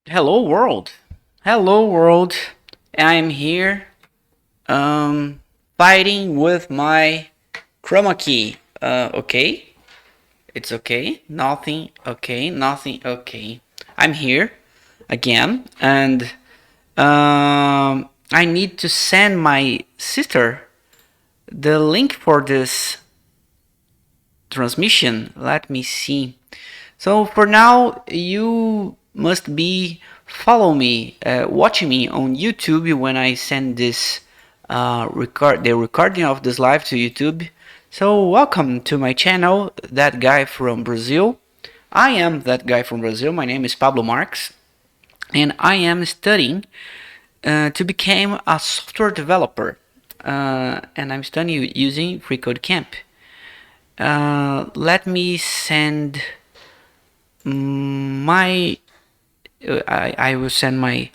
Hello world. Hello world. I'm here um fighting with my chroma key. Okay. It's okay. Nothing okay. Nothing okay. I'm here again and I need to send my sister the link for this transmission. Let me see. So for now, you must be follow me, watching me on YouTube when I send this the recording of this live to YouTube. So welcome to my channel, That Guy from Brazil. I am that guy from Brazil. My name is Pablo Marx, and I am studying to become a software developer. And I'm studying using FreeCodeCamp. Let me send my I will send my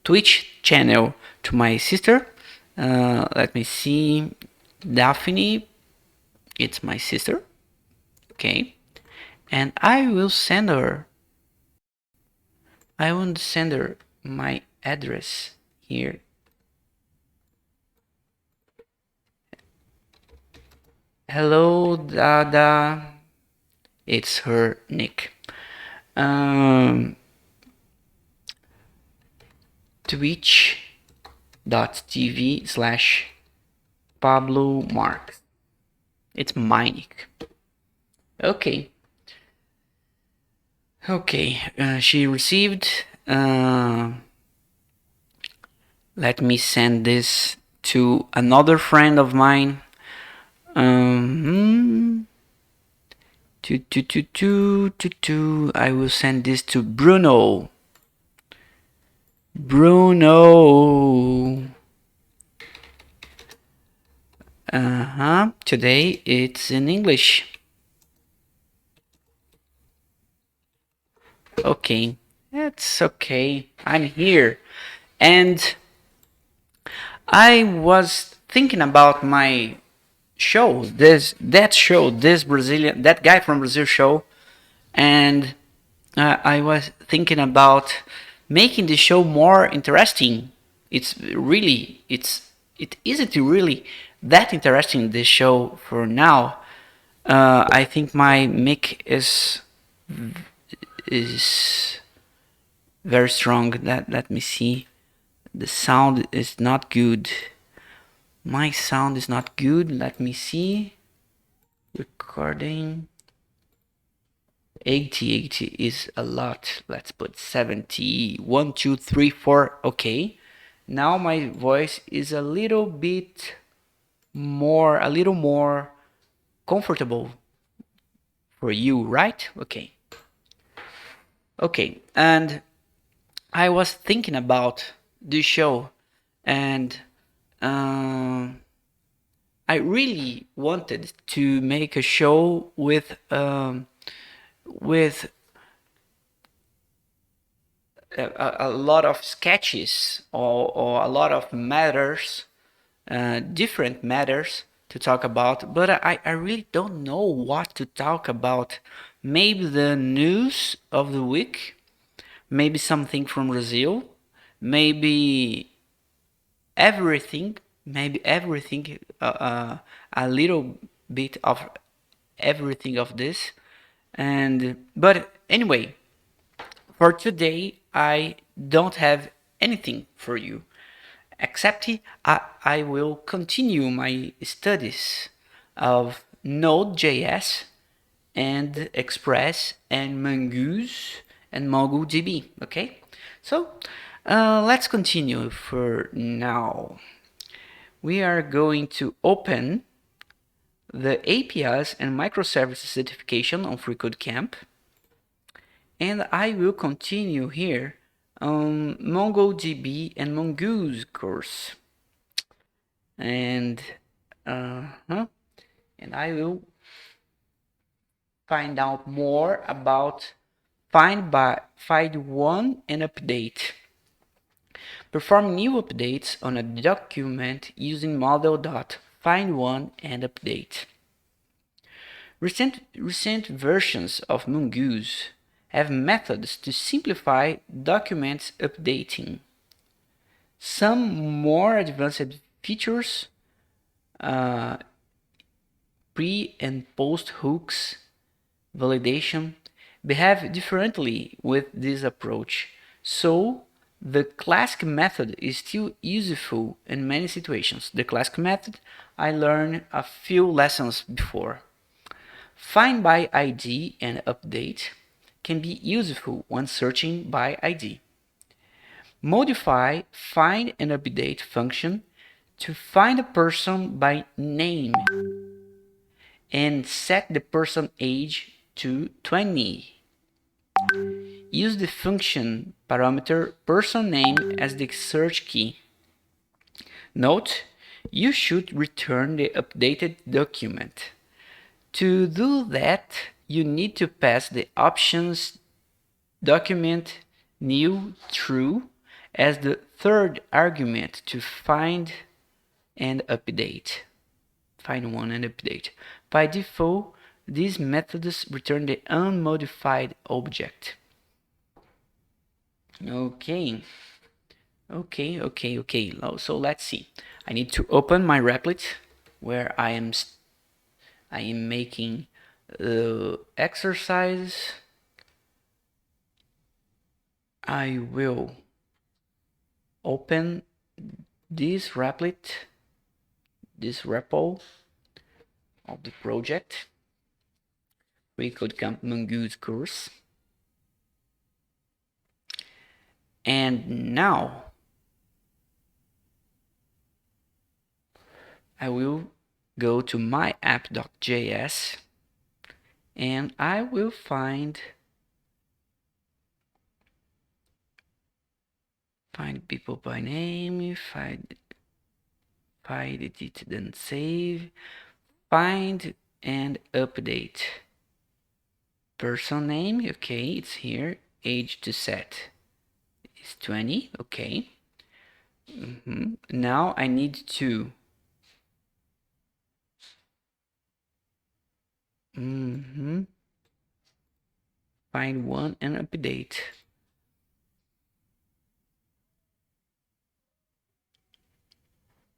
Twitch channel to my sister. Let me see. Daphne, it's my sister. Okay. And I will send her. I will send her my address here. Hello, Dada. It's her nick. Twitch.tv/Pablo Marx. It's my nick. Okay. Okay. She received. Let me send this to another friend of mine. I will send this to Bruno. Bruno. Today it's in English. Okay. It's okay. I'm here. And I was thinking about my show, this Brazilian, that guy from Brazil show, and I was thinking about making the show more interesting. It isn't really that interesting, this show for now. I think my mic is very strong. Let me see. The sound is not good. My sound is not good. Let me see. Recording. 80 is a lot. Let's put 70. 1, 2, 3, 4. Okay. Now my voice is a little more comfortable for you, right? Okay. Okay. And I was thinking about this show, and I really wanted to make a show with a lot of sketches or a lot of matters, different matters to talk about, but I really don't know what to talk about. Maybe the news of the week, maybe something from Brazil, maybe everything, a little bit of everything of this. And but anyway, for today, I don't have anything for you, except I will continue my studies of Node.js and Express and Mongoose and MongoDB. Okay, so let's continue for now. We are going to open the APIs and microservices certification on FreeCodeCamp. And I will continue here on MongoDB and Mongoose course. And and I will find out more about find one and update. Perform new updates on a document using model.findOne and update. Recent versions of Mongoose have methods to simplify documents updating. Some more advanced features, pre and post hooks, validation, behave differently with this approach. So the classic method is still useful in many situations. The classic method I learned a few lessons before. Find by ID and update can be useful when searching by ID. Modify find and update function to find a person by name and set the person age to 20. Use the function parameter person name as the search key. Note, you should return the updated document. To do that, you need to pass the options document new true as the third argument to find and update. Find one and update. By default, these methods return the unmodified object. Okay. So let's see. I need to open my Replit where I am making the exercise. I will open this Replit, this repo of the project. We could come mongoose course. And now I will go to my app.js and I will find people by name, find edit then save, find and update. Person name, okay, it's here. Age to set is 20, okay. Now I need to find one and update.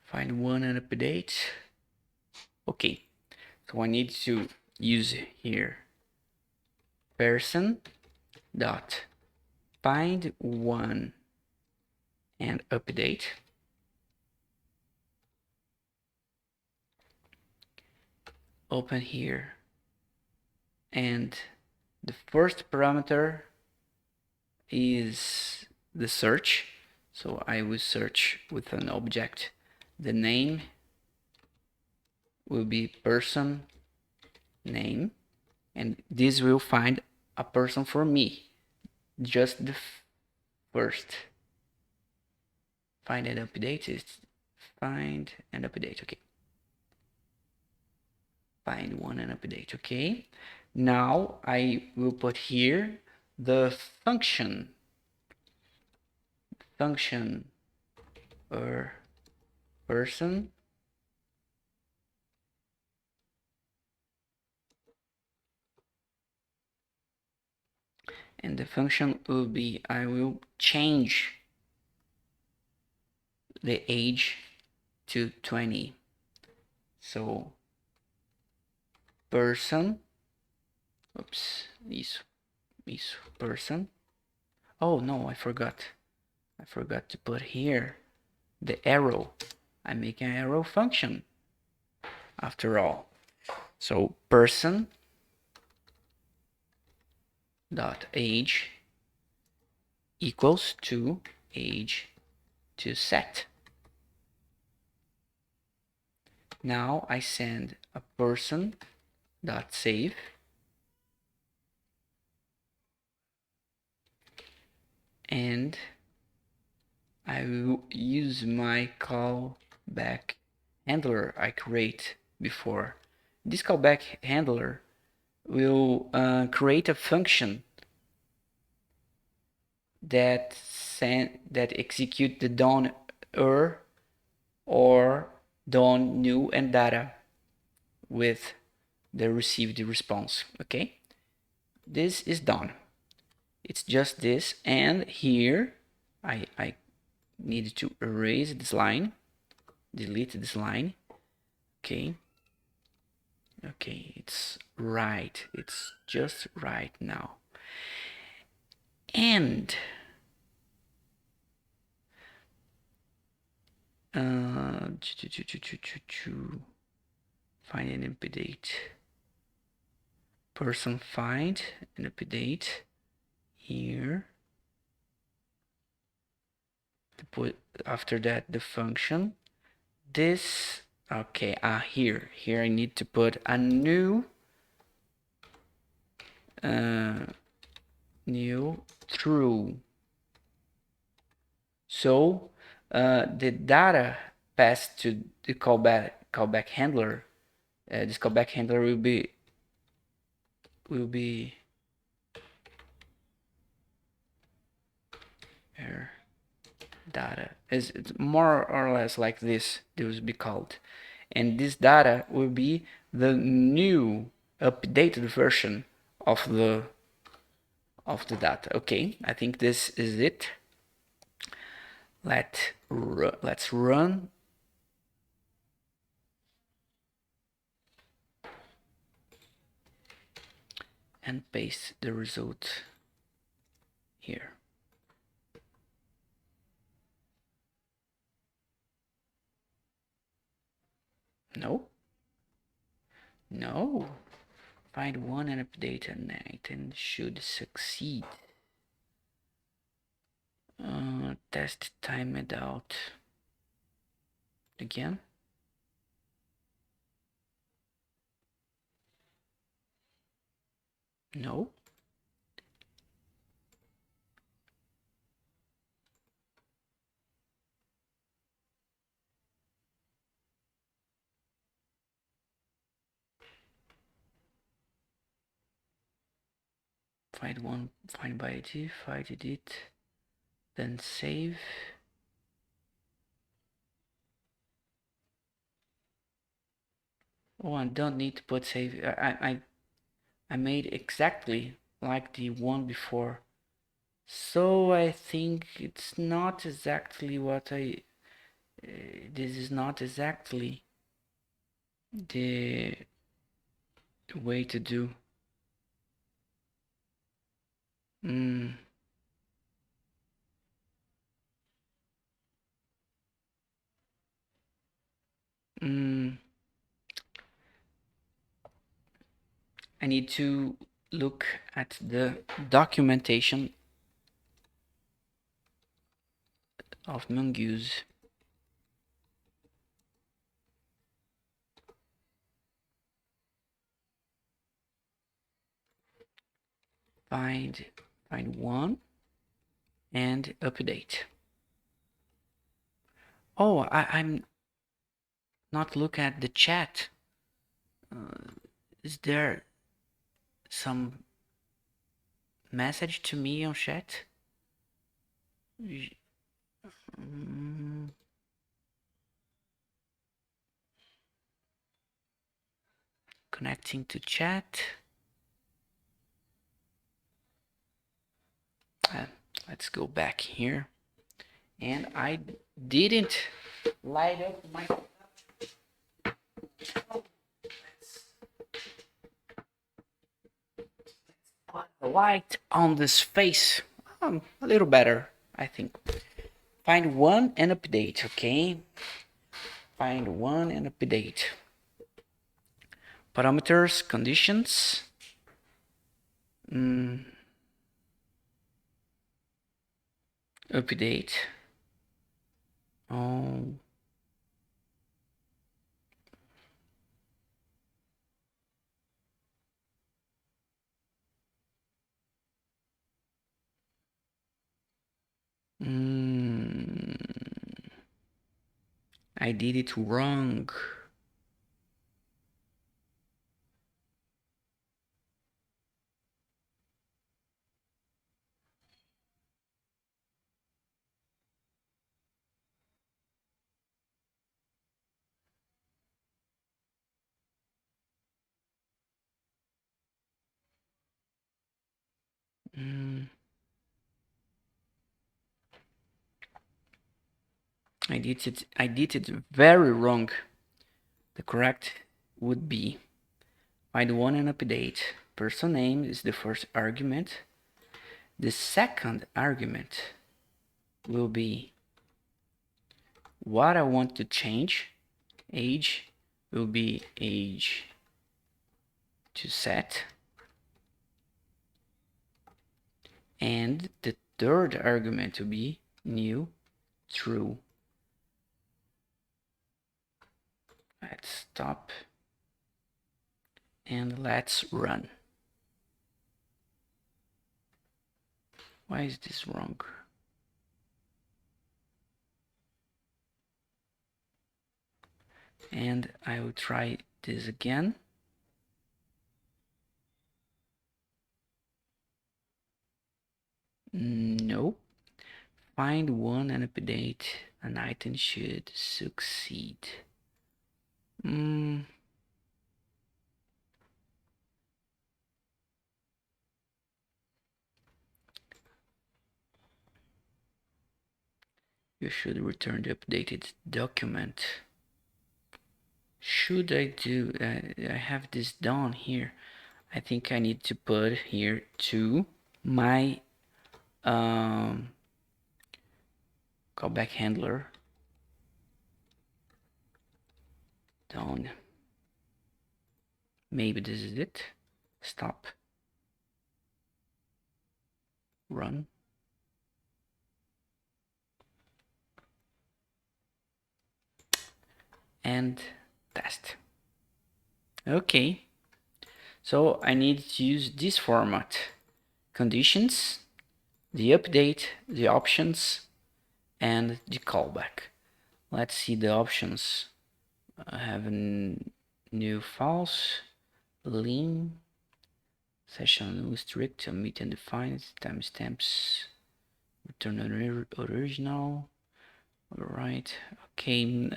Find one and update. Okay, so I need to use here person dot find one and update. Open here, and the first parameter is the search. So I will search with an object. The name will be person name, and this will find a person for me. Just the first. Find and update is find and update. Okay. Find one and update. Okay. Now I will put here the function or person and the function will be I will change the age to 20. So person, isso person. Oh no, I forgot to put here the arrow. I make an arrow function after all. So person dot age equals to age to set. Now I send a person dot save and I will use my callback handler I create before. This callback handler will create a function that execute the done or done new and data with the received response. Okay, this is done. It's just this, and here I needed to erase this line, delete this line. Okay. Okay, it's right. It's just right now. And find and update. Person find and update here. To put after that the function. This okay. Here I need to put a new true. So the data passed to the callback handler. This callback handler will be error data. It's more or less like this. This will be called, and this data will be the new updated version of the data. Okay, I think this is it. Let's run. And paste the result here. No. No. Find one and update an item should succeed. Test timed out. Again. No. Find by ID, find edit, then save. Oh, I don't need to put save. I made exactly like the one before. So I think it's not exactly what this is not exactly the way to do. I need to look at the documentation of mongoose. Find one and update. Oh, I'm not looking at the chat. Is there some message to me on chat? Connecting to chat. Let's go back here. And I didn't light up my put a light on this face. A little better, I think. Find one and update, okay? Find one and update. Parameters, conditions. Update. Oh. I did it wrong. I did it very wrong. The correct would be find one and update. Person name is the first argument. The second argument will be what I want to change. Age will be age to set. And the third argument will be new true. Let's stop and let's run. Why is this wrong? And I will try this again. No. Find one and update an item should succeed. You should return the updated document. Should I do? I have this done here. I think I need to put here to my callback handler done. Maybe this is it. Stop. Run. And test. Okay. So I need to use this format. Conditions, the update, the options, and the callback. Let's see the options. I have a new false, lim, session strict, omit and define, timestamps, return original. All right. Okay.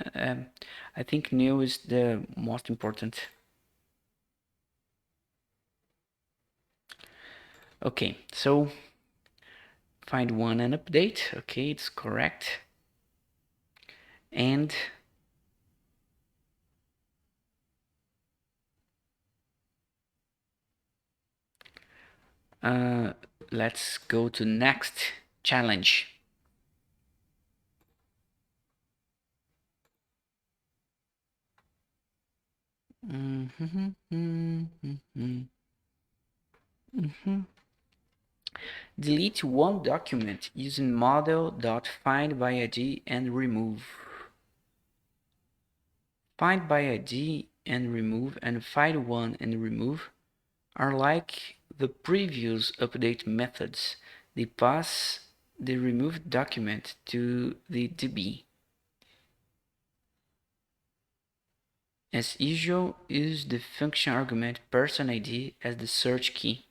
I think new is the most important. Okay, so find one and update. Okay, it's correct. And let's go to next challenge. Delete one document using model.findById and remove. Find by ID and remove and find one and remove are like the previous update methods. They pass the removed document to the DB. As usual, use the function argument person ID as the search key.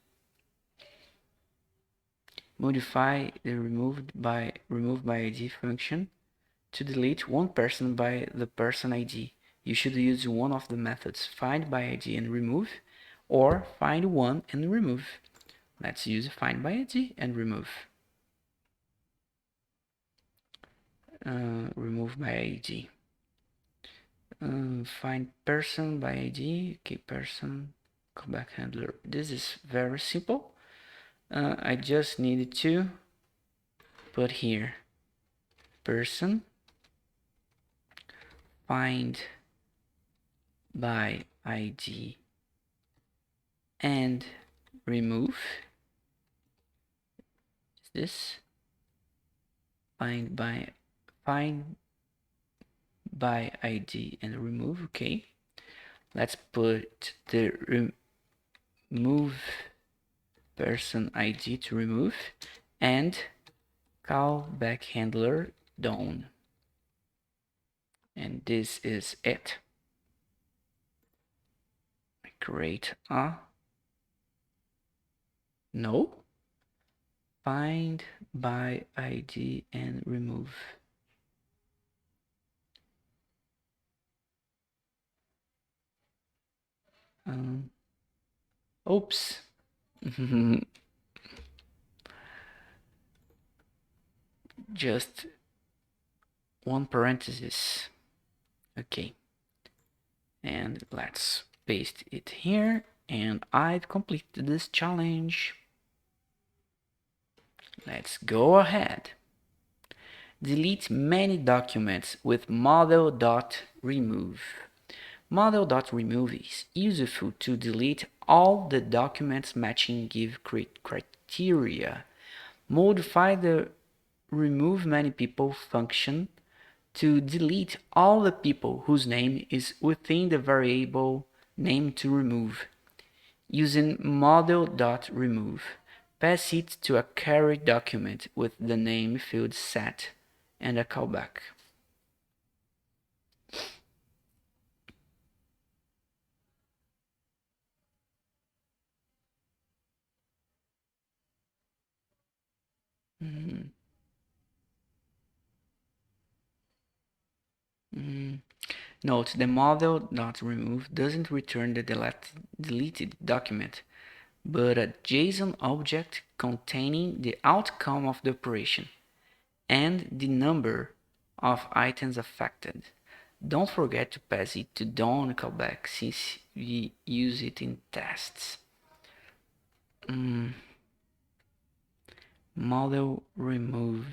Modify the removed by ID function to delete one person by the person ID. You should use one of the methods find by ID and remove, or find one and remove. Let's use find by ID and remove. Remove by ID. Find person by ID. Okay, person callback handler. This is very simple. I just needed to put here person find by ID and remove. This find by ID and remove. Okay, let's put the remove person ID to remove and callback handler done. And this is it. Create a no find by ID and remove. Oops. Just one parenthesis. Okay, and let's paste it here, and I've completed this challenge. Let's go ahead. Delete many documents with model.remove. Model.remove is useful to delete all the documents matching give criteria. Modify the remove many people function to delete all the people whose name is within the variable name to remove. Using model.remove, pass it to a carry document with the name field set and a callback. Mm, mm. Note, the model.remove doesn't return the deleted document, but a JSON object containing the outcome of the operation and the number of items affected. Don't forget to pass it to done callback since we use it in tests. Model remove.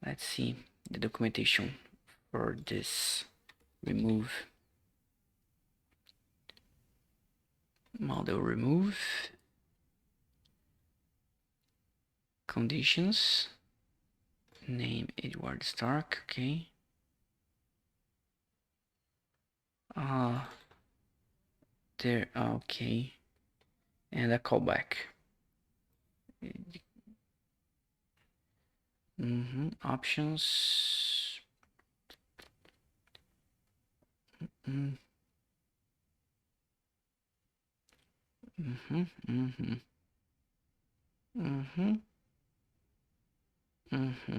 Let's see the documentation for this remove. Model remove. Conditions. Name Edward Stark. Okay. There. Okay. And a callback. Options. Mm-hmm. Mm-hmm. Mm-hmm. Mm-hmm. Mm-hmm.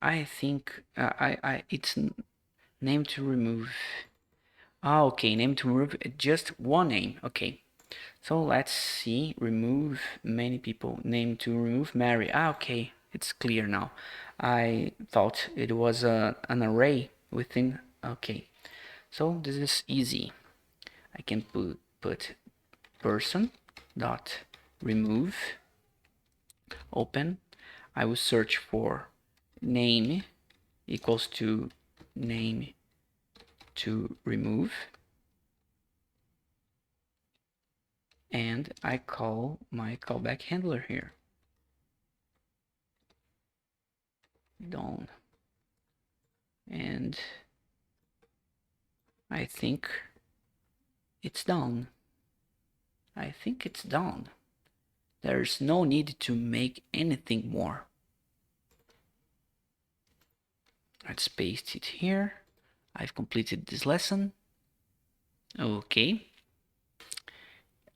I think it's name to remove. Okay, name to remove just one name. Okay, so let's see. Remove many people. Name to remove Mary. Okay, it's clear now. I thought it was an array within. Okay, so this is easy. I can put person dot remove open. I will search for name equals to name to remove, and I call my callback handler here. Done. And I think it's done. I think it's done. There's no need to make anything more. Let's paste it here. I've completed this lesson. Okay.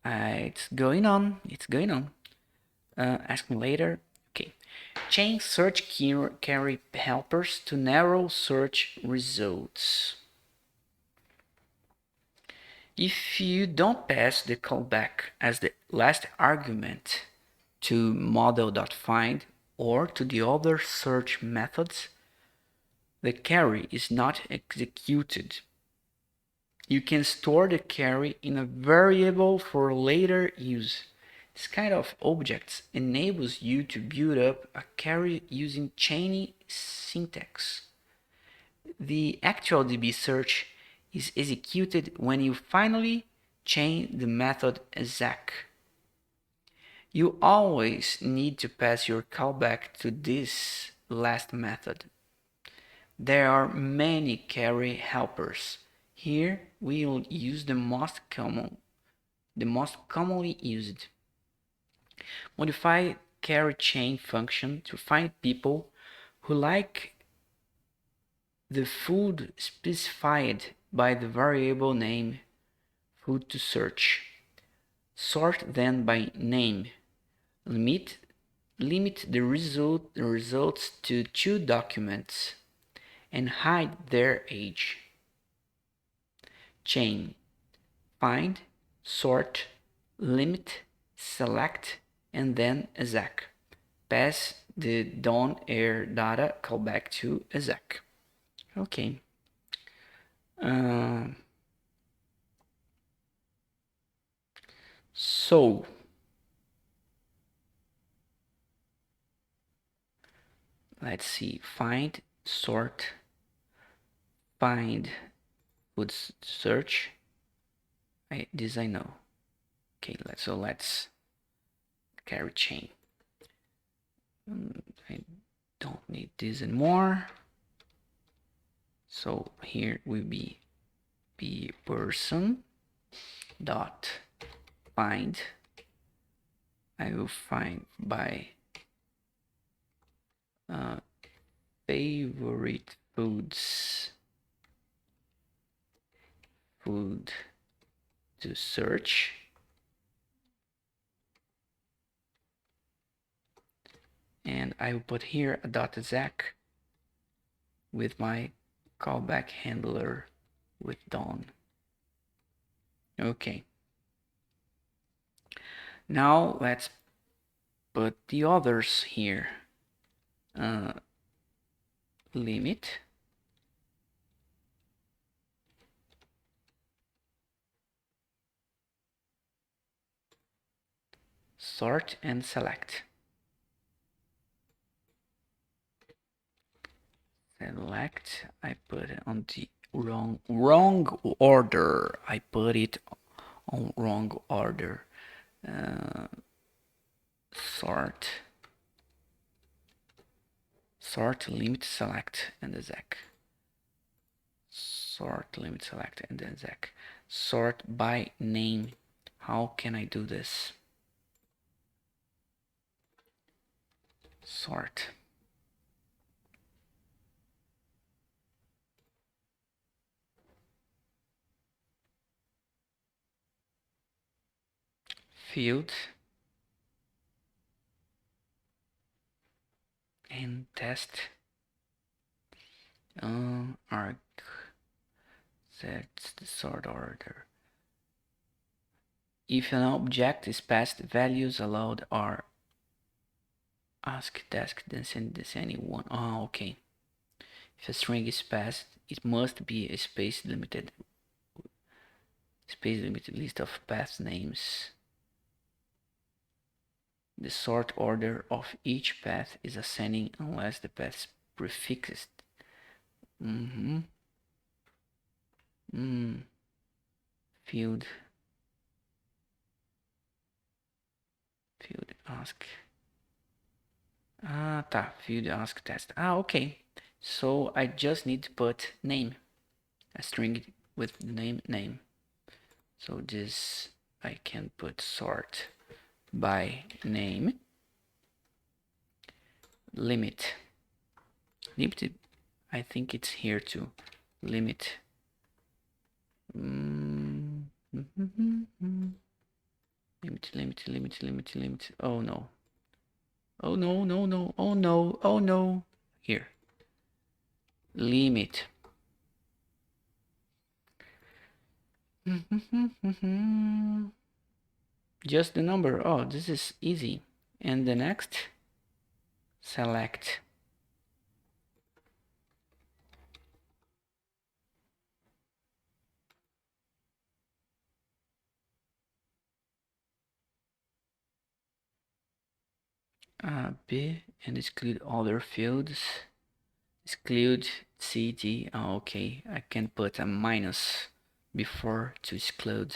It's going on. It's going on. Ask me later. Okay. Change search carry helpers to narrow search results. If you don't pass the callback as the last argument to model.find or to the other search methods, the carry is not executed. You can store the carry in a variable for later use. This kind of objects enables you to build up a carry using chaining syntax. The actual DB search is executed when you finally chain the method exec. You always need to pass your callback to this last method. There are many carry helpers. Here we will use the most commonly used. Modify carry chain function to find people who like the food specified by the variable name food to search. Sort them by name. Limit the results to 2 documents and hide their age. Chain, find, sort, limit, select, and then exec. Pass the down-air data callback to exec. Okay. So let's see. Find, sort, find, would search. This I know. Okay, let's carry chain. I don't need this anymore. So here will be person dot find. I will find by favorite foods, food to search, and I will put here a dot exec with my callback handler with Dawn. Okay. Now let's put the others here. Limit, sort, and select. Select, I put it on the wrong order. I put it on wrong order. Sort, limit, select, and exec. Sort, limit, select, and exec. Sort by name. How can I do this? Sort. Field. And test. Arc. That's the sort order. If an object is passed, values allowed are ask, task, then send this anyone. Oh, okay. If a string is passed, it must be a space limited list of path names. The sort order of each path is ascending unless the path is prefixed. Field ask. Field ask test. Okay. So I just need to put name, a string with the name. So this I can put sort by name. Limit. I think it's here too. Limit. Limit. Oh no. Oh no. Oh no. Here. Limit. Just the number. Oh, this is easy. And the next, select. B and exclude other fields. Exclude CT. Oh, okay, I can put a minus before to exclude.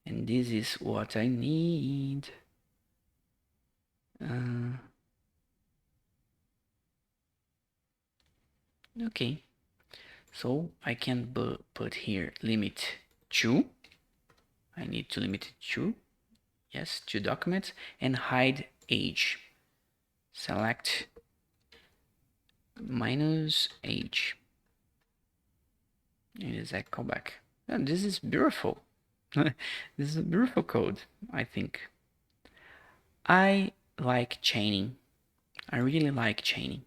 And this is what I need. Okay, so I can put here limit to. I need to limit it to. Yes, to documents and hide age. Select minus age. And exec callback. And this is beautiful. This is a beautiful code, I think. I like chaining. I really like chaining.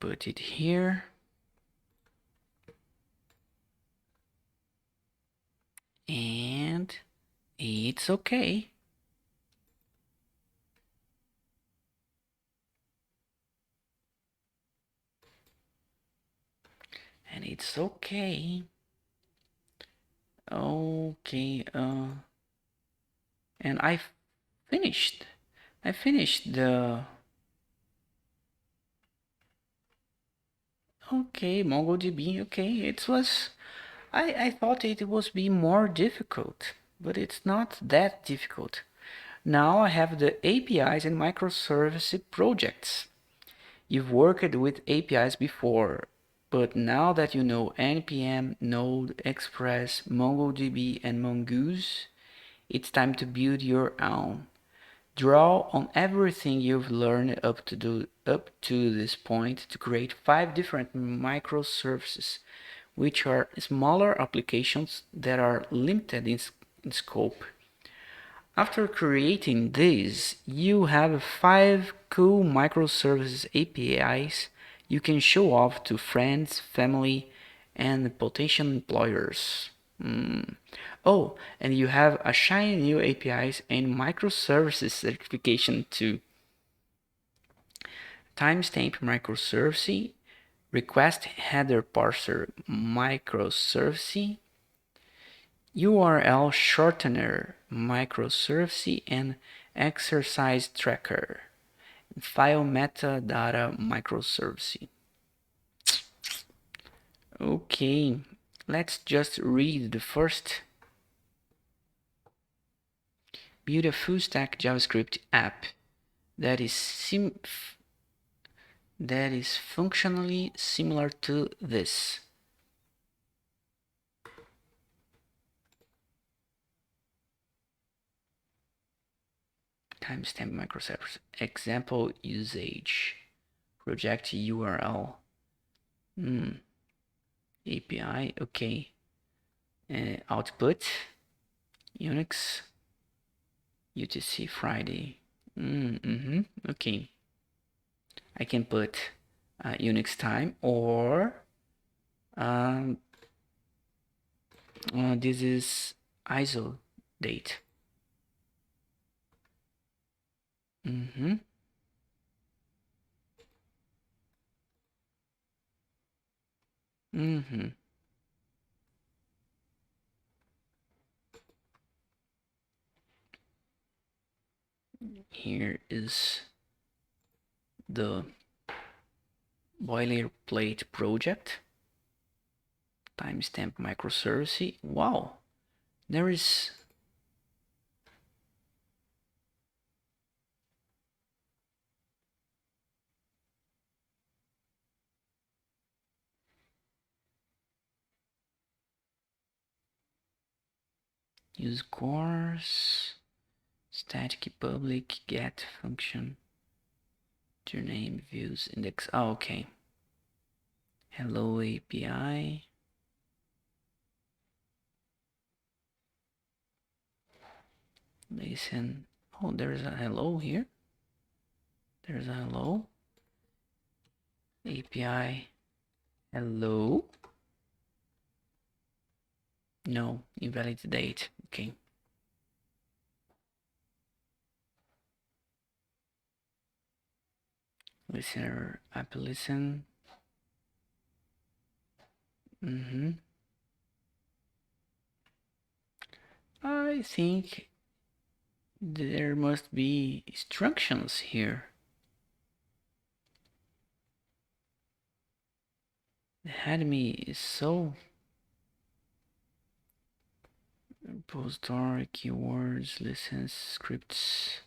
put it here. And it's okay. And it's okay. Okay, and I finished the, okay, MongoDB. Okay, it was, I thought it was be more difficult, but it's not that difficult. Now I have the APIs and microservice projects. You've worked with APIs before, but now that you know NPM, Node, Express, MongoDB, and Mongoose, it's time to build your own. Draw on everything you've learned up to this point to create 5 different microservices, which are smaller applications that are limited in scope. After creating these, you have 5 cool microservices APIs you can show off to friends, family, and potential employers. Oh, and you have a shiny new APIs and microservices certification too. Timestamp microservice, request header parser microservice, URL shortener microservice, and exercise tracker, file metadata microservice. Okay, let's just read the first. Build a full stack JavaScript app that is functionally similar to this. Timestamp microservice. Example usage. Project URL. API. Okay. Output. Unix. UTC Friday. Okay. I can put Unix time, or this is ISO date. Here is the boilerplate project. Timestamp microservice. Wow, there is use course, static public get function, your name views index. Oh, okay. Hello API. Listen. Oh, there's a hello here. There's a hello. API. Hello. No, invalid date. Okay. Listener app listen. I think there must be instructions here. The headme is so repository keywords, license scripts.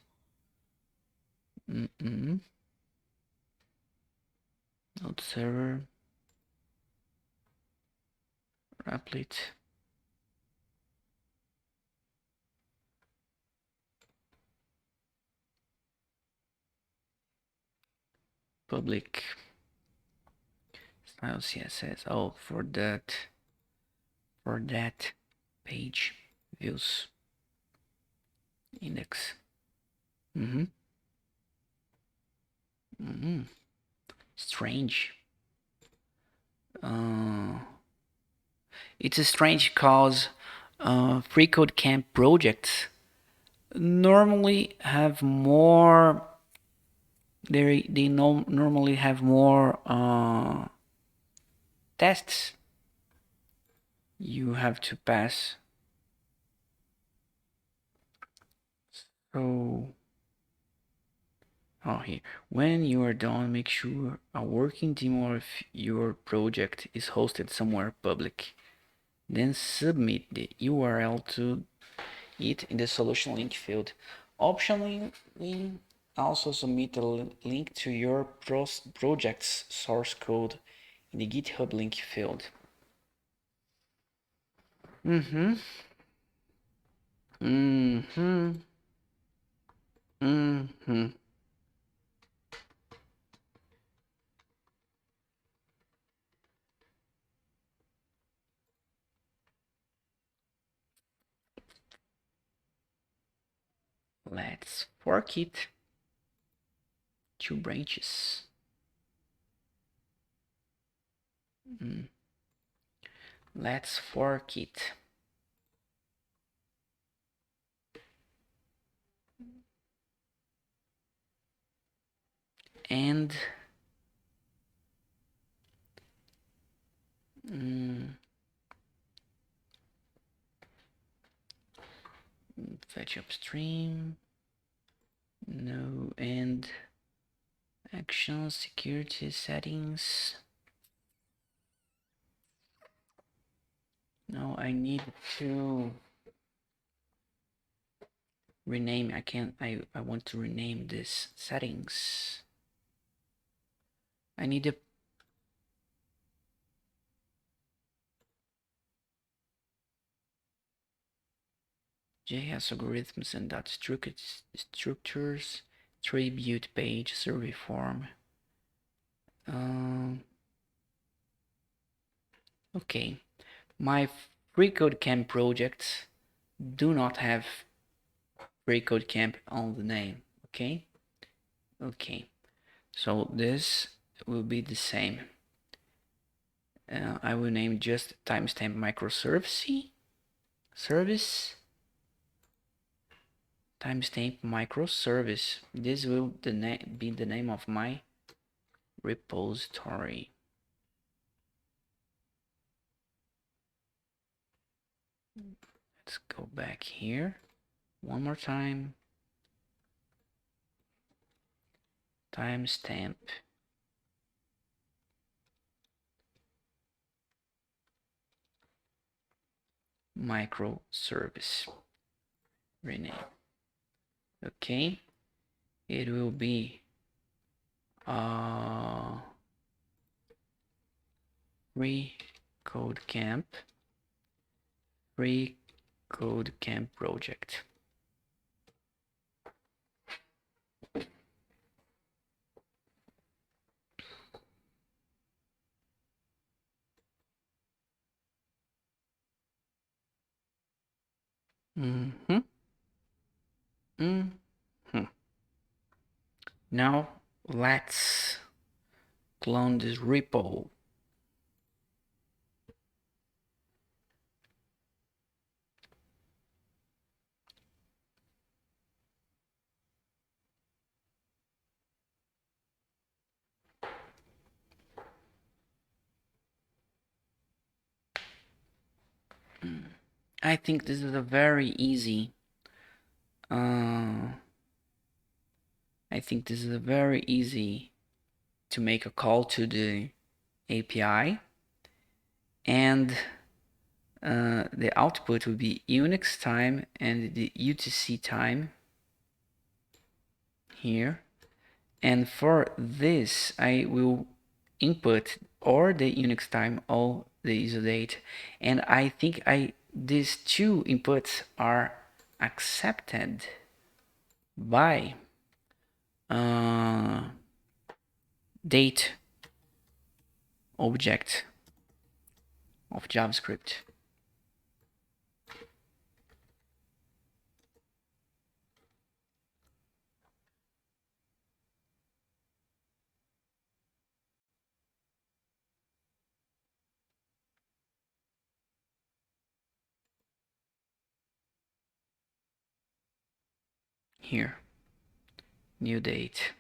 Node server, applet. Public style CSS. Oh, for that page views index. Strange. Uh, it's a strange cause free code camp projects normally have more. They normally have more tests you have to pass. So, here. When you are done, make sure a working demo of your project is hosted somewhere public. Then submit the URL to it in the solution link field. Optionally, also submit a link to your project's source code in the GitHub link field. Mm-hmm. Mm-hmm. Mm-hmm. Let's fork it. 2 branches. Let's fork it. And fetch upstream. No, and action security settings. No, I need to rename. I want to rename this settings. I need a JS algorithms and dot structures, tribute page, survey form. Okay, my free code camp projects do not have free code camp on the name. Okay, so this will be the same. I will name just timestamp microservice service timestamp microservice. This will be the name of my repository. Let's go back here one more time. Timestamp microservice rename. Okay, it will be free code camp project. Now let's clone this repo. I think this is a very easy to make a call to the API, and the output will be Unix time and the UTC time here. And for this, I will input or the Unix time or the ISO date. And I think these two inputs are accepted by date object of JavaScript. here, new date.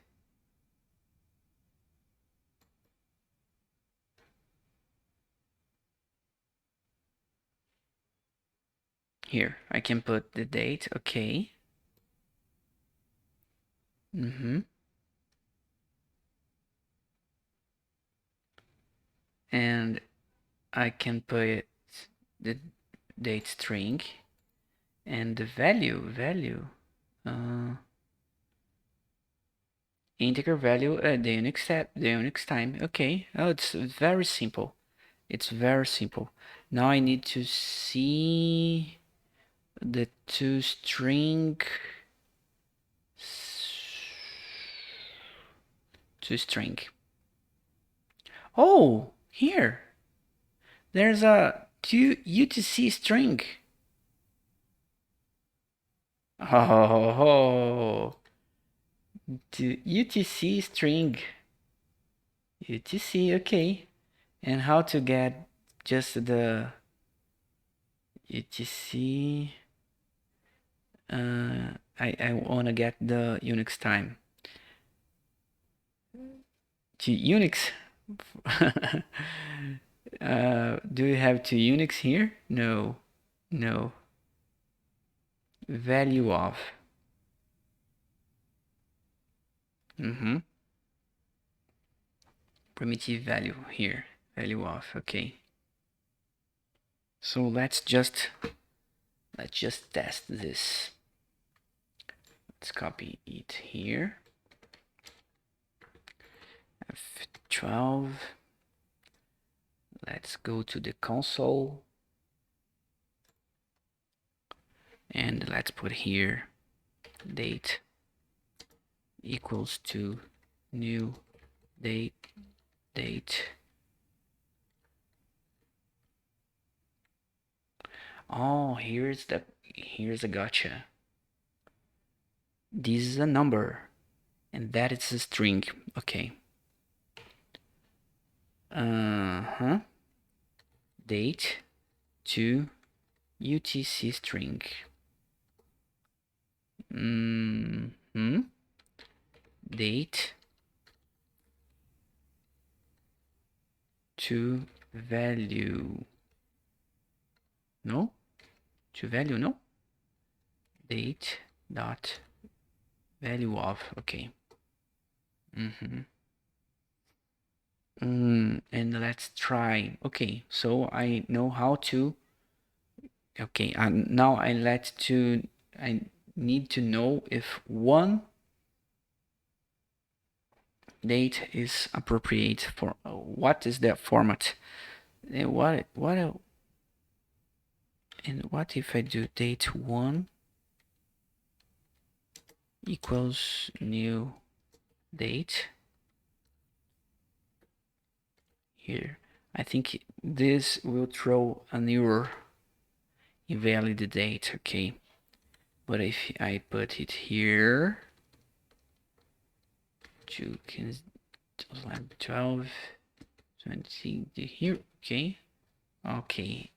Here, I can put the date, okay. And I can put the date string and the value, integer value, the Unix time. Okay, oh, it's very simple. It's very simple. Now I need to see the toString. Oh, here. There's a UTC string. Oh, the UTC string. UTC, okay. And how to get just the UTC? I wanna get the Unix time. To Unix. Do you have to Unix here? No, no. Value of. Primitive value here. Value of. Okay. So let's just test this. Let's copy it here. F12. Let's go to the console. And let's put here date equals to new date. Oh, here's a gotcha. This is a number and that is a string. Okay. Date to UTC string. Date to value. No? To value, no? Date dot value of. Okay. And let's try. Okay, so I know how to. Okay, now I need to know if one date is appropriate for what is that format. And what if I do date 1 equals new date here? I think this will throw an error, invalid date. Okay, but if I put it here, 12 20 here. Okay.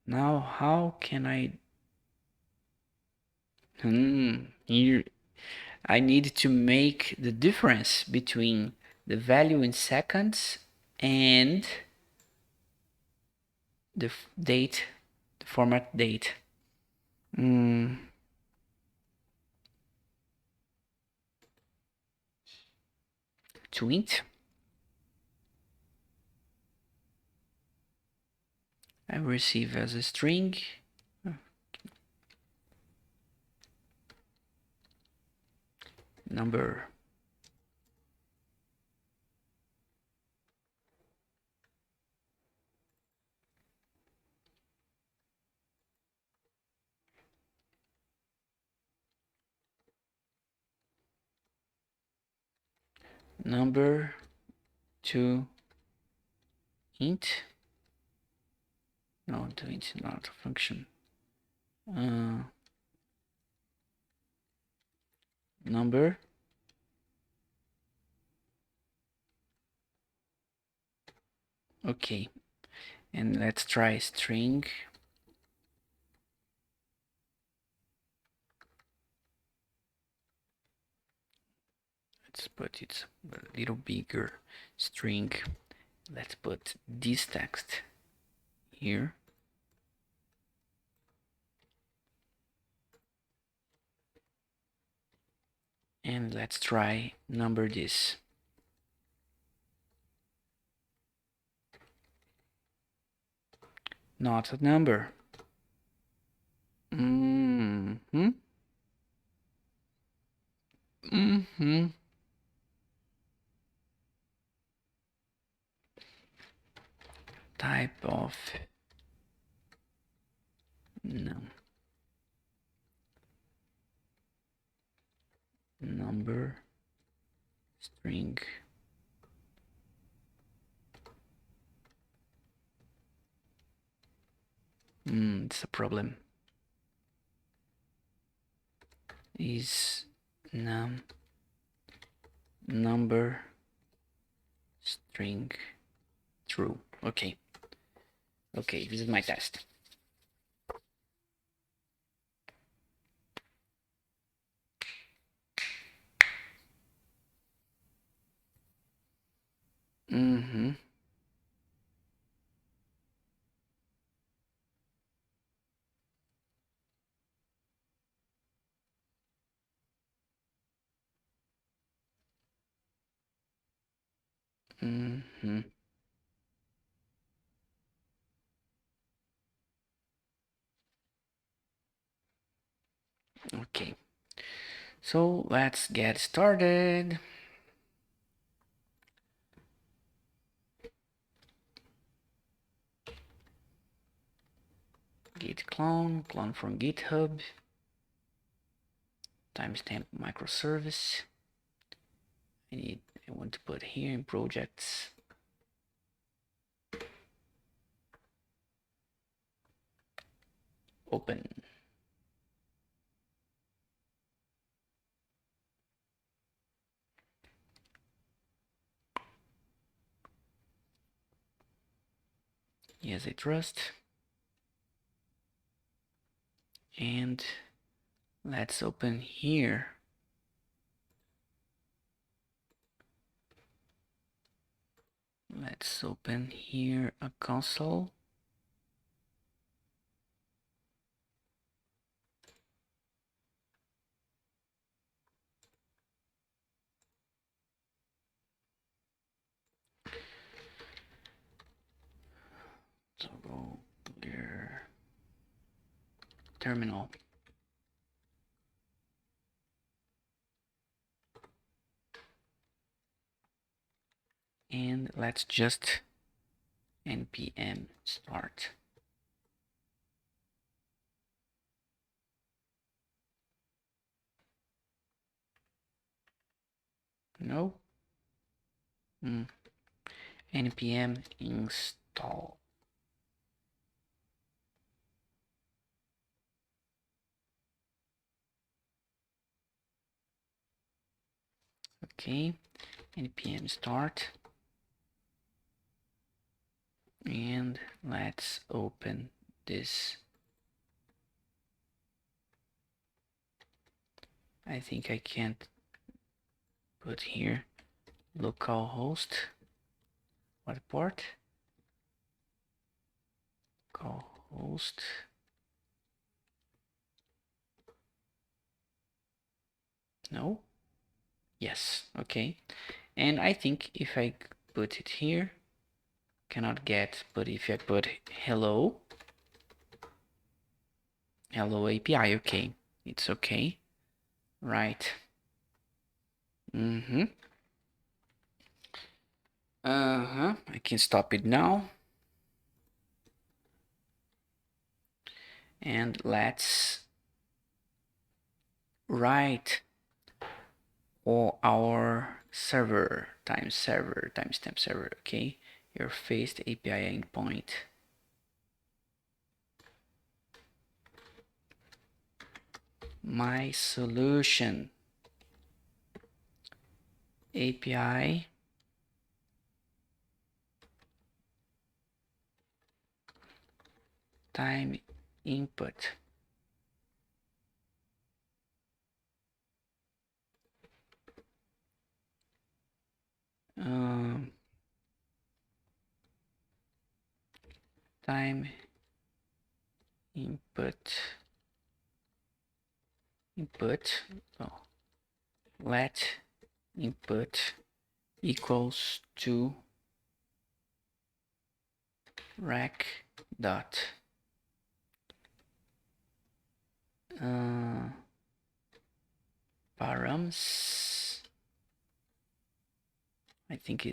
Now how can I here I need to make the difference between the value in seconds and the date, the format date. To int. I receive as a string. Number. Number to int. No, to int not a function. Number. Okay, and let's try string. Let's put it a little bigger. String. Let's put this text here. And let's try number this. Not a number. Type of number string. It's a problem. Is number string true? Okay. Okay, this is my test. Okay, so let's get started. Git clone from GitHub, timestamp microservice. I want to put here in projects. Open. Yes, I trust. And let's open here. Let's open here a console. So go clear terminal. And let's just npm start. No. npm install. Okay, npm start. And let's open this. I think I can't put here localhost. What port? Localhost. No? Yes, okay. And I think if I put it here, cannot get, but if I put hello API, okay, it's okay, right? I can stop it now. And let's write all our server, timestamp server, okay? Your faced API endpoint. My solution API time input. time input oh, let input equals to rec dot params. I think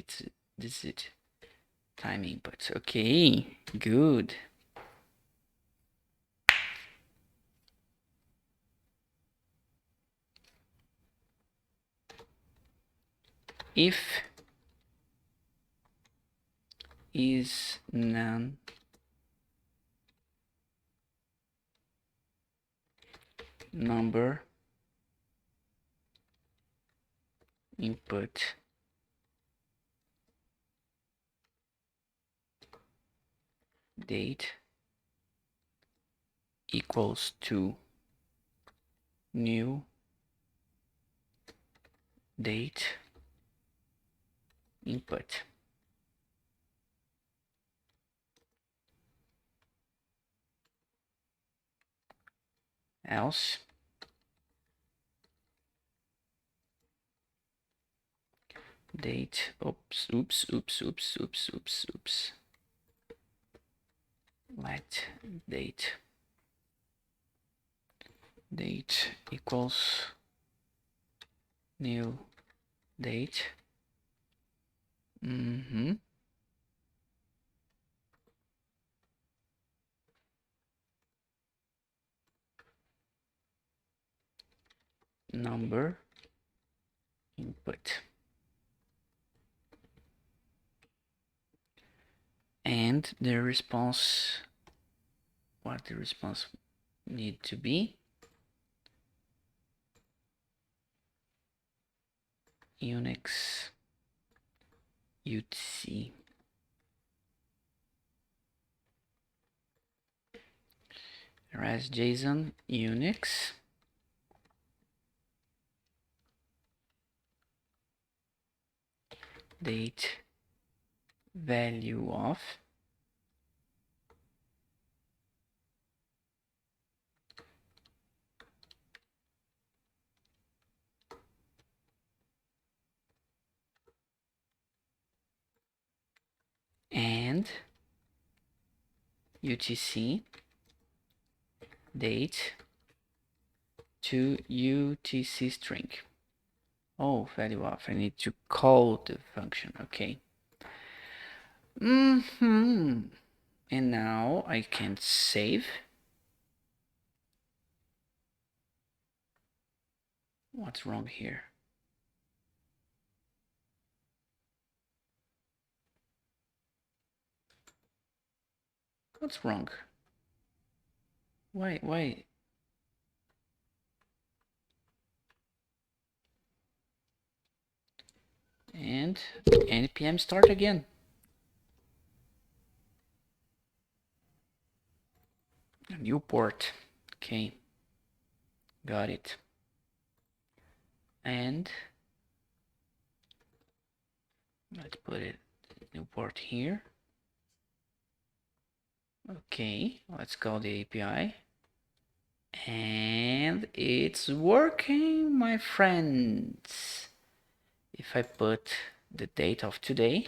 this is it. Time input. Okay, good. If is none number input date equals to new date input. Else date oops let date equals new date. Number input. And the response, what the response need to be, Unix UTC. Res JSON Unix date value of and UTC date to UTC string. Oh, value of, I need to call the function. Okay. And now I can save. What's wrong here? What's wrong? Why? And npm start again. A new port. Okay. Got it. And let's put it new port here. Okay, let's call the API. And it's working, my friends. If I put the date of today,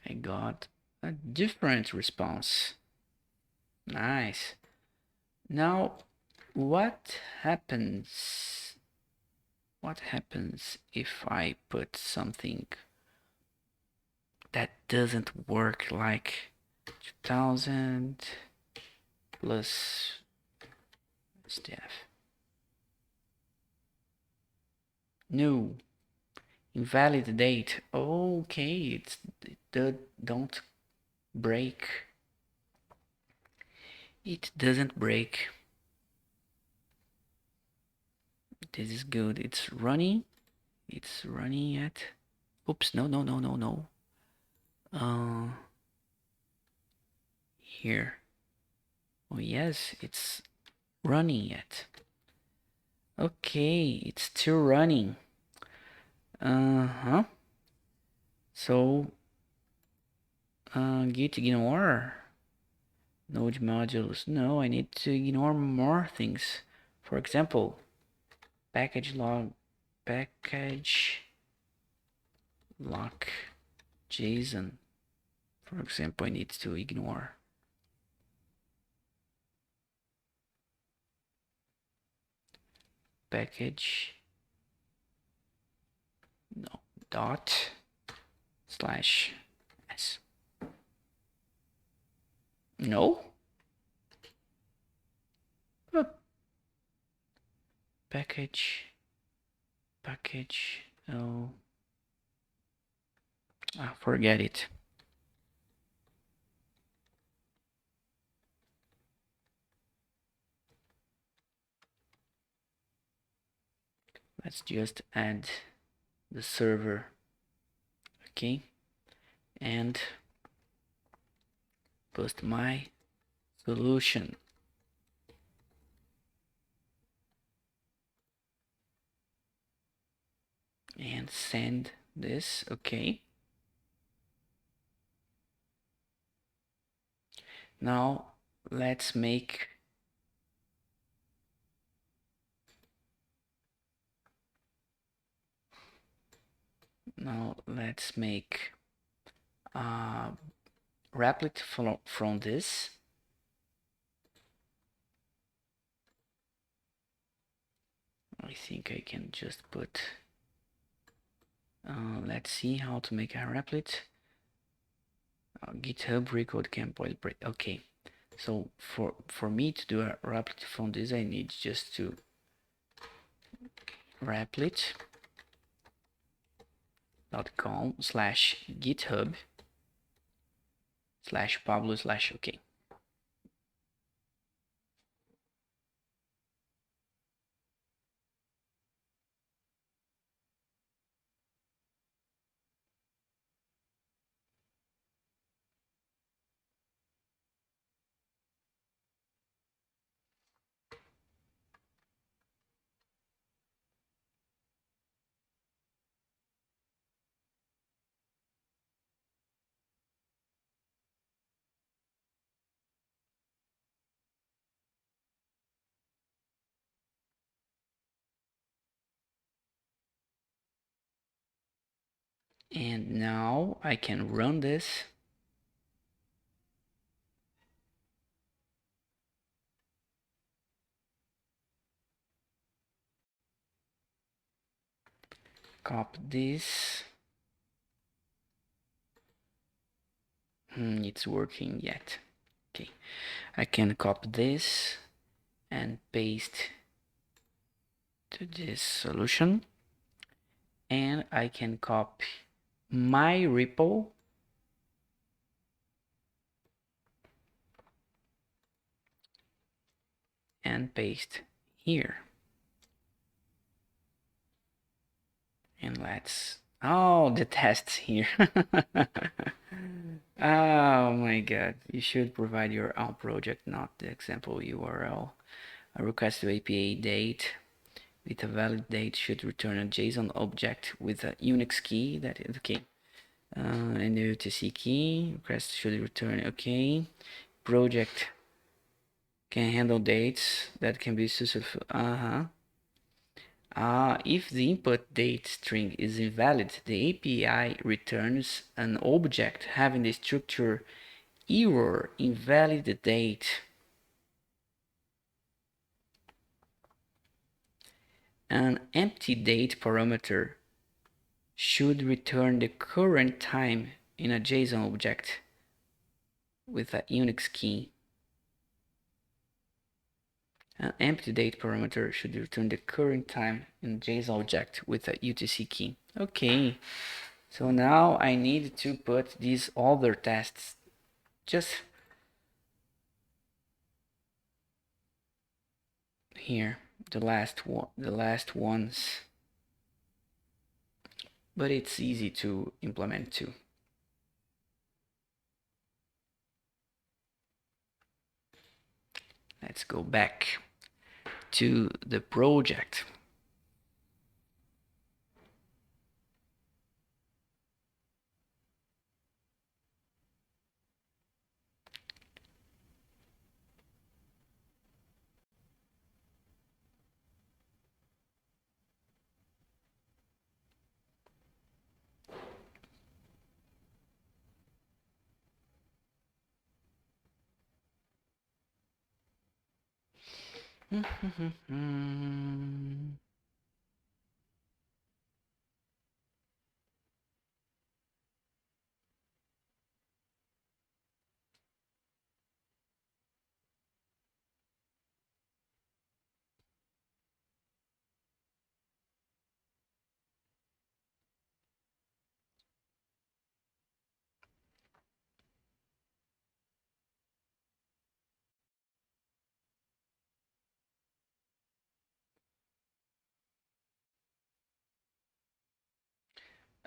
I got a different response. Nice. Now, what happens? What happens if I put something that doesn't work, like 2000 plus staff? No. Invalid date. Okay, don't break. It doesn't break. This is good. It's running. It's running yet. Oops, no. Here. Oh yes, it's running yet. Okay, it's still running. So git ignore node modules. No, I need to ignore more things. For example, package log JSON. For example, I need to ignore. Package no dot slash s. No. Package oh, forget it. Let's just add the server. Okay, and post my solution. And send this. Okay. Now let's make replit from this. I think I can just put let's see how to make a replit. GitHub record can boilerplate. Okay, so for me to do a replit from this, I need just to replit.com/github/pablo/okay. And now I can run this. Copy this. It's working yet. Okay, I can copy this and paste to this solution, and I can copy my repo and paste here. And let's the tests here. Oh my god, you should provide your own project, not the example URL. A request to API date with a valid date should return a JSON object with a Unix key. That is okay. And the UTC key request should return okay. Project can handle dates that can be successful. If the input date string is invalid, the API returns an object having the structure error invalid date. An empty date parameter should return the current time in a JSON object with a Unix key. An empty date parameter should return the current time in a JSON object with a UTC key. Okay, so now I need to put these other tests just here, the last ones, but it's easy to implement too. Let's go back to the project.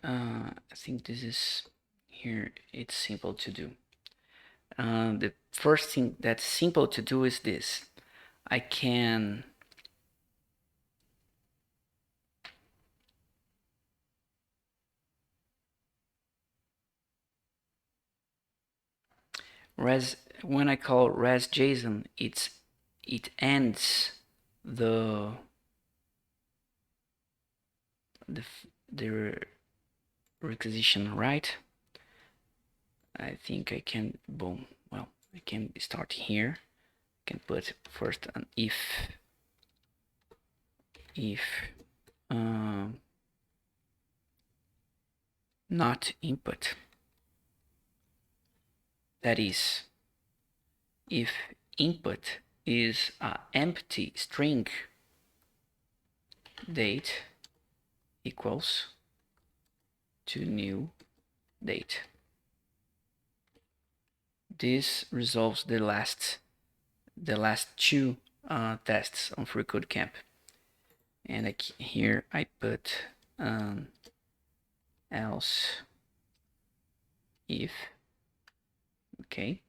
I think this is here. It's simple to do. The first thing that's simple to do is this. I can when I call res JSON, it ends the the requisition, right? I think I can boom. Well, I can start here. I can put first an if um, not input. That is, if input is an empty string, date equals to new date. This resolves the last two tests on FreeCodeCamp. And here I put else if, okay.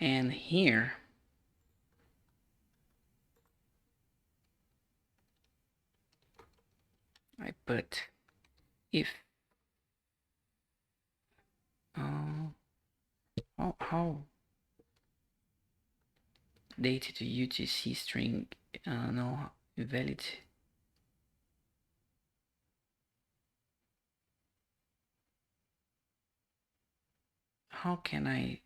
And here I put if how date to UTC string no invalid. How can I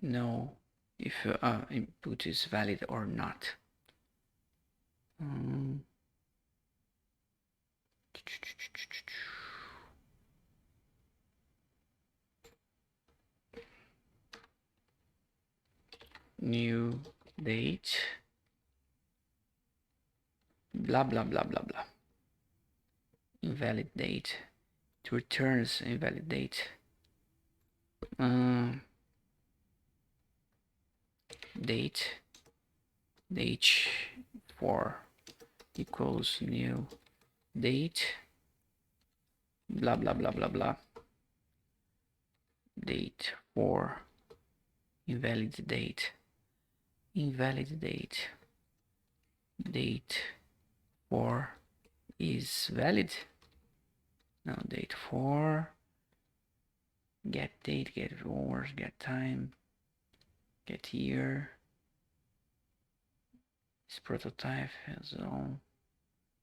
know if input is valid or not? New date, blah blah blah blah blah. Invalid date. It returns invalid date. Date h4 equals new date, blah blah blah blah blah. Date for invalid date, date for is valid. Now date for get date, get hours, get time, get year. This prototype has on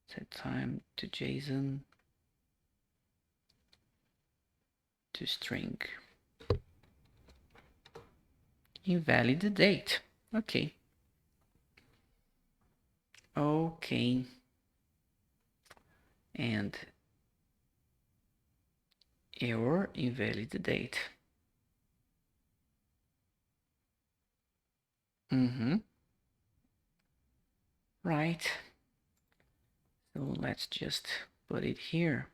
set time to JSON to string. Invalid date. Okay. Okay. And error invalid date. Right. So let's just put it here.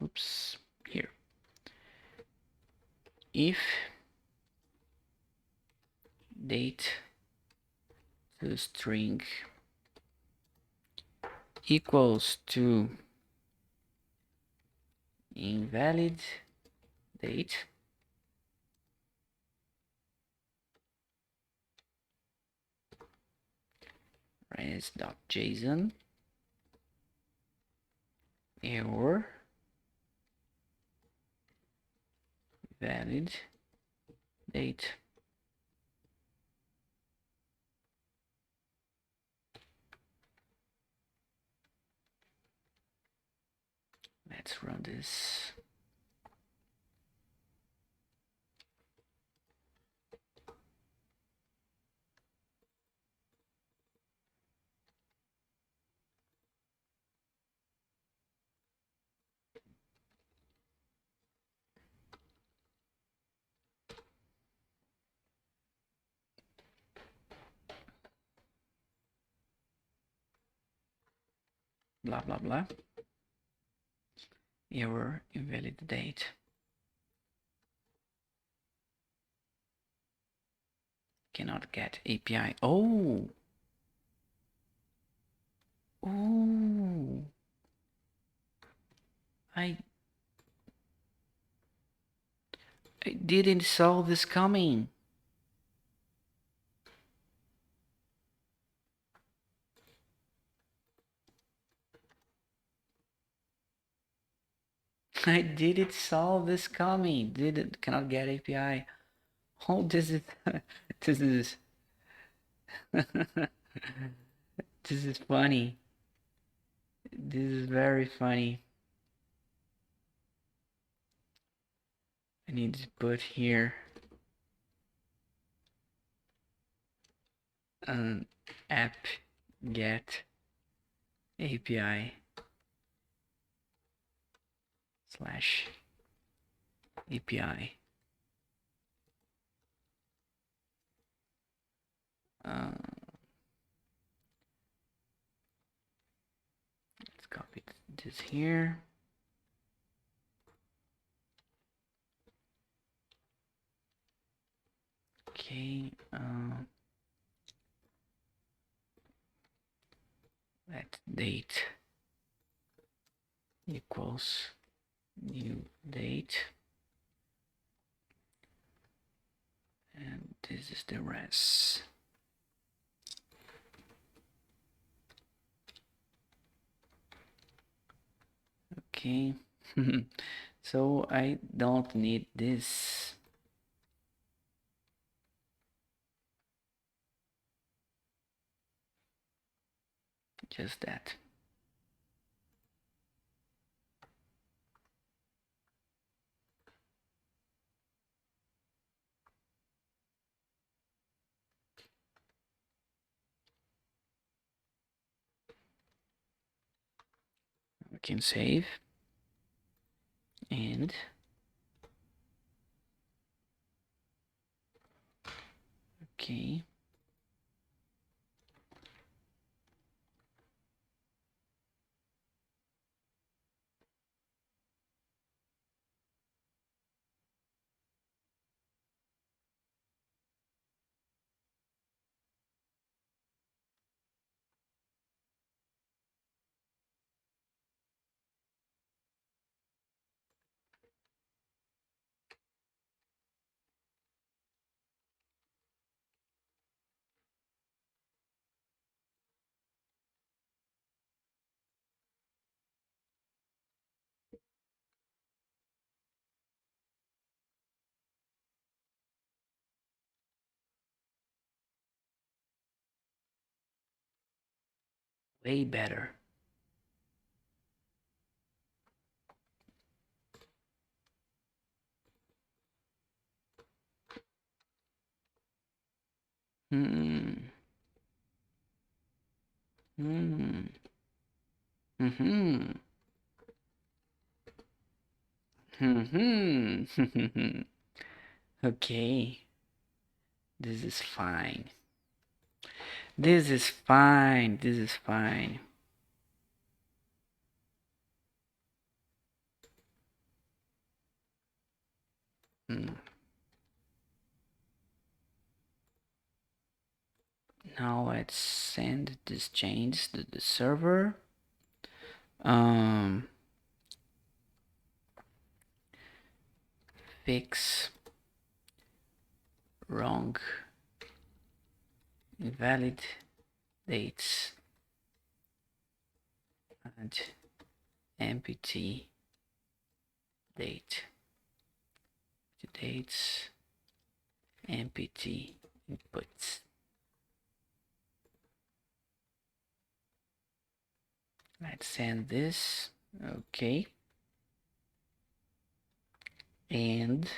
Oops, here. If date to string equals to invalid date, res.json error valid date. Let's run this. Blah blah blah. Error invalid date. Cannot get API. Oh. Oh. I didn't saw this coming. I didn't saw this coming. Cannot get API. Oh, this is this is this is funny. This is very funny. I need to put here an app get API slash API. Let's copy this here. Okay. Let date equals new date, and this is the res. Okay. So I don't need this. Just that. We can save and okay. Way better. Hmm. Hmm. Hmm. Hmm. Okay. This is fine. This is fine. This is fine. Hmm. Now let's send this change to the server. Fix wrong invalid dates and empty date to dates empty inputs. Let's send this. Okay. And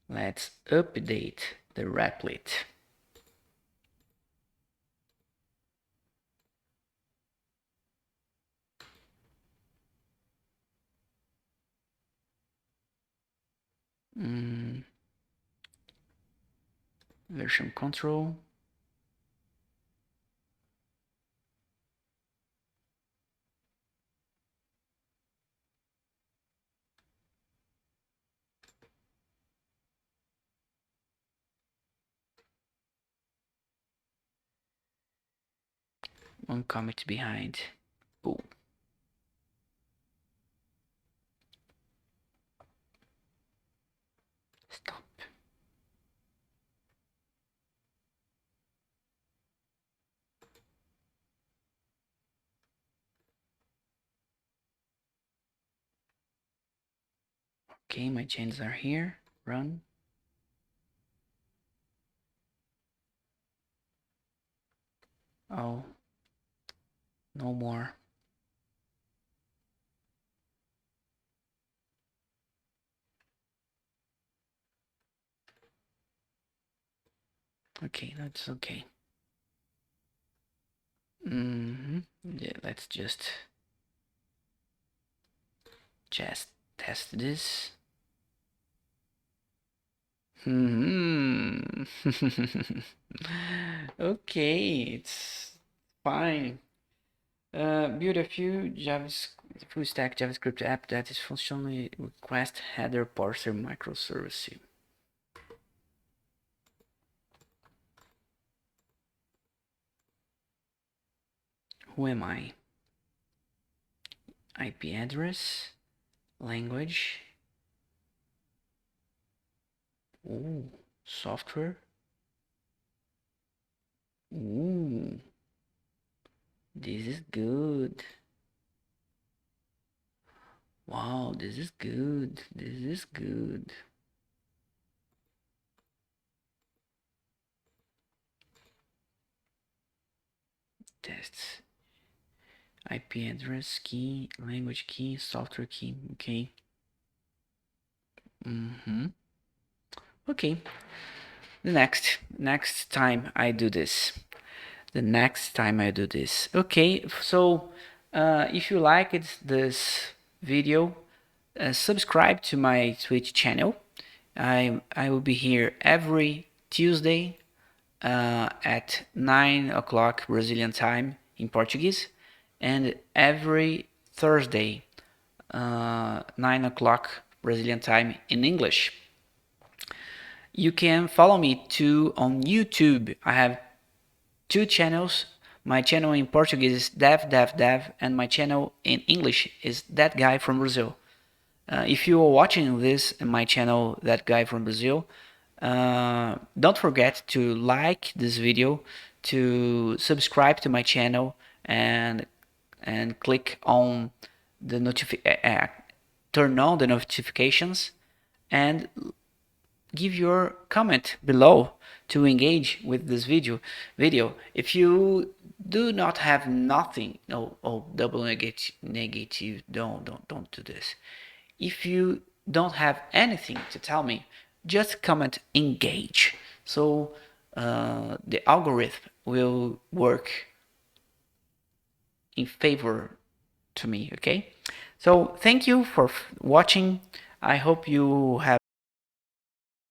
let's update the replit. Version control. One commit behind. Oh. Stop. Okay, my changes are here. Run. Oh, no more. Okay, that's okay. Yeah, let's just test this. Okay, it's fine. Build a few full stack JavaScript app that is functionally request header parser microservice. Who am I? IP address, language. Ooh, software. Ooh, this is good. Wow, this is good. This is good. Tests. IP address key, language key, software key. Okay. Okay. The next time I do this. Okay, so if you liked this video, subscribe to my Twitch channel. I will be here every Tuesday at 9 o'clock Brazilian time in Portuguese, and every Thursday 9 o'clock Brazilian time in English. You can follow me too on YouTube. I have two channels. My channel in Portuguese is dev, and my channel in English is That Guy from Brazil. If you are watching this in my channel, That Guy from Brazil, don't forget to like this video, to subscribe to my channel, and click on the turn on the notifications, and give your comment below to engage with this video. If you do not have nothing, double negative, don't do this. If you don't have anything to tell me, just comment engage, so the algorithm will work in favor to me. Okay, so thank you for watching. I hope you have